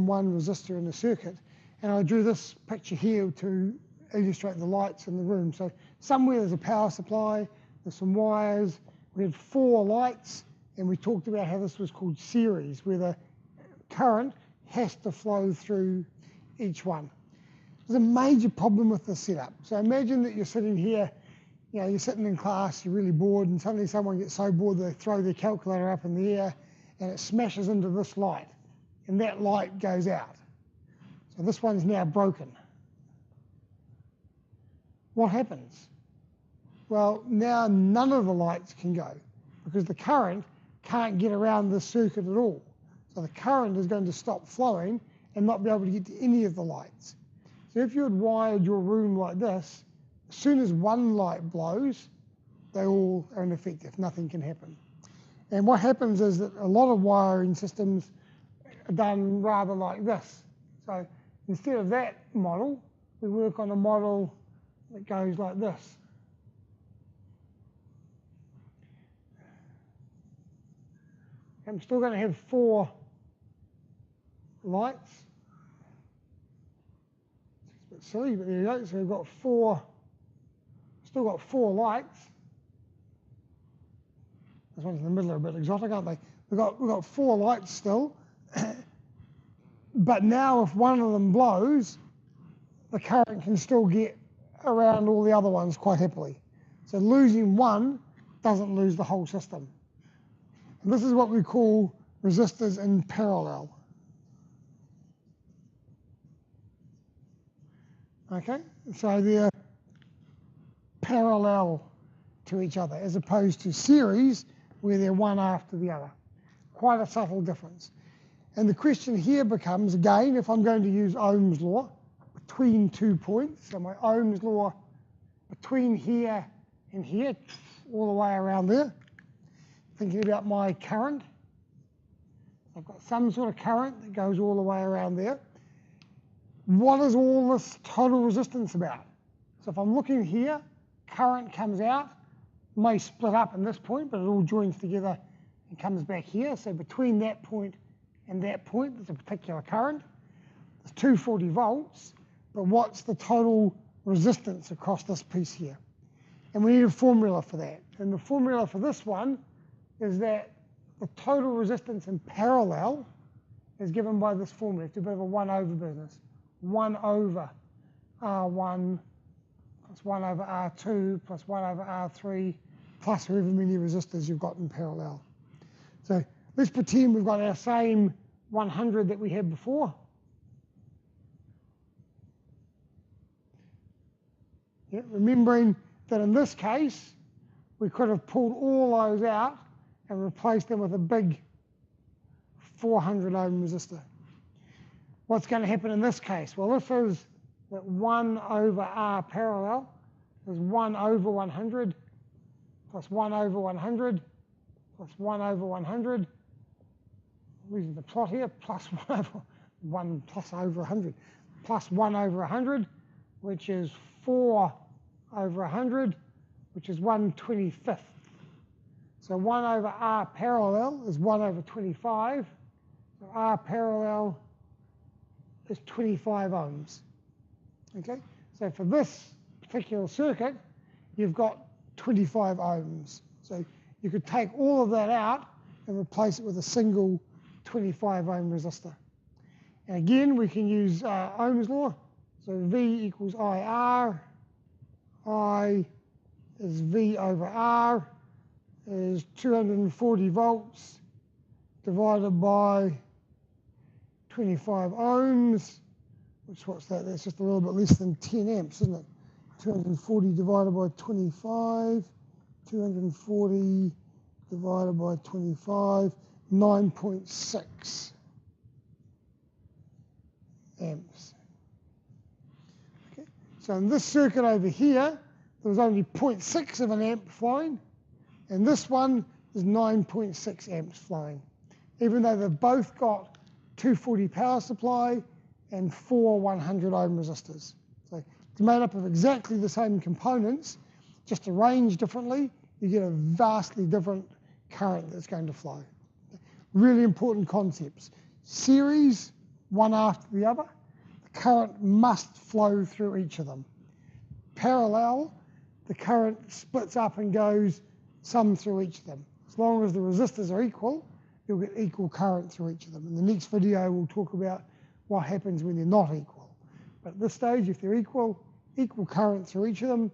than one resistor in the circuit. And I drew this picture here to illustrate the lights in the room. So somewhere there's a power supply, there's some wires, we had 4 lights, and we talked about how this was called series, where the current has to flow through each one. There's a major problem with this setup. So imagine that you're sitting here, you know, you're sitting in class, you're really bored, and suddenly someone gets so bored they throw their calculator up in the air, and it smashes into this light, and that light goes out. So this one's now broken. What happens? Well, now none of the lights can go because the current can't get around this circuit at all. So the current is going to stop flowing and not be able to get to any of the lights. So if you had wired your room like this, as soon as one light blows, they all are ineffective. Nothing can happen. And what happens is that a lot of wiring systems are done rather like this. So instead of that model, we work on a model that goes like this. I'm still going to have 4 lights. It's a bit silly, but there you go. So we've got 4, still got 4 lights. This one's in the middle are a bit exotic, aren't they? We've got 4 lights still. But now if one of them blows, the current can still get around all the other ones quite happily. So losing one doesn't lose the whole system. And this is what we call resistors in parallel. Okay, so they're parallel to each other as opposed to series where they're one after the other. Quite a subtle difference. And the question here becomes, again, if I'm going to use Ohm's law between 2 points, so my Ohm's law between here and here, all the way around there, thinking about my current, I've got some sort of current that goes all the way around there. What is all this total resistance about? So if I'm looking here, current comes out, may split up in this point, but it all joins together and comes back here. So between that point and that point, there's a particular current. There's 240 volts, but what's the total resistance across this piece here? And we need a formula for that. And the formula for this one is that the total resistance in parallel is given by this formula. It's a bit of a 1 over business. 1 over R1 plus 1 over R2 plus 1 over R3 plus however many resistors you've got in parallel. So let's pretend we've got our same 100 that we had before. Yeah, remembering that in this case, we could have pulled all those out and replaced them with a big 400 ohm resistor. What's going to happen in this case? Well, this is that 1 over R parallel is 1 over 100 plus 1 over 100 plus 1 over 100. I'm losing the plot here, plus 1 over 1 plus over 100 plus 1 over 100, which is 4 over 100, which is 1/25. So 1 over R parallel is 1 over 25. So R parallel is 25 ohms. Okay, so for this particular circuit, you've got 25 ohms. So you could take all of that out and replace it with a single 25 ohm resistor. And again, we can use Ohm's law. So V equals IR. I is V over R is 240 volts divided by 25 ohms, which what's that? That's just a little bit less than 10 amps, isn't it? 240 divided by 25, 240 divided by 25, 9.6 amps. Okay. So in this circuit over here, there was only 0.6 of an amp flowing, and this one is 9.6 amps flowing, even though they've both got 240 power supply and 4 100 ohm resistors. So it's made up of exactly the same components, just arranged differently. You get a vastly different current that's going to flow. Really important concepts. Series one after the other, the current must flow through each of them. Parallel, the current splits up and goes some through each of them. As long as the resistors are equal, you'll get equal current through each of them. In the next video, we'll talk about what happens when they're not equal. But at this stage, if they're equal current through each of them.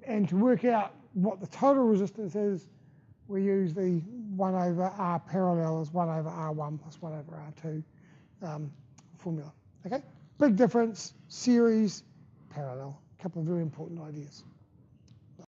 And to work out what the total resistance is, we use the 1 over R parallel as 1 over R1 plus 1 over R2 formula. Okay? Big difference, series, parallel. A couple of very important ideas.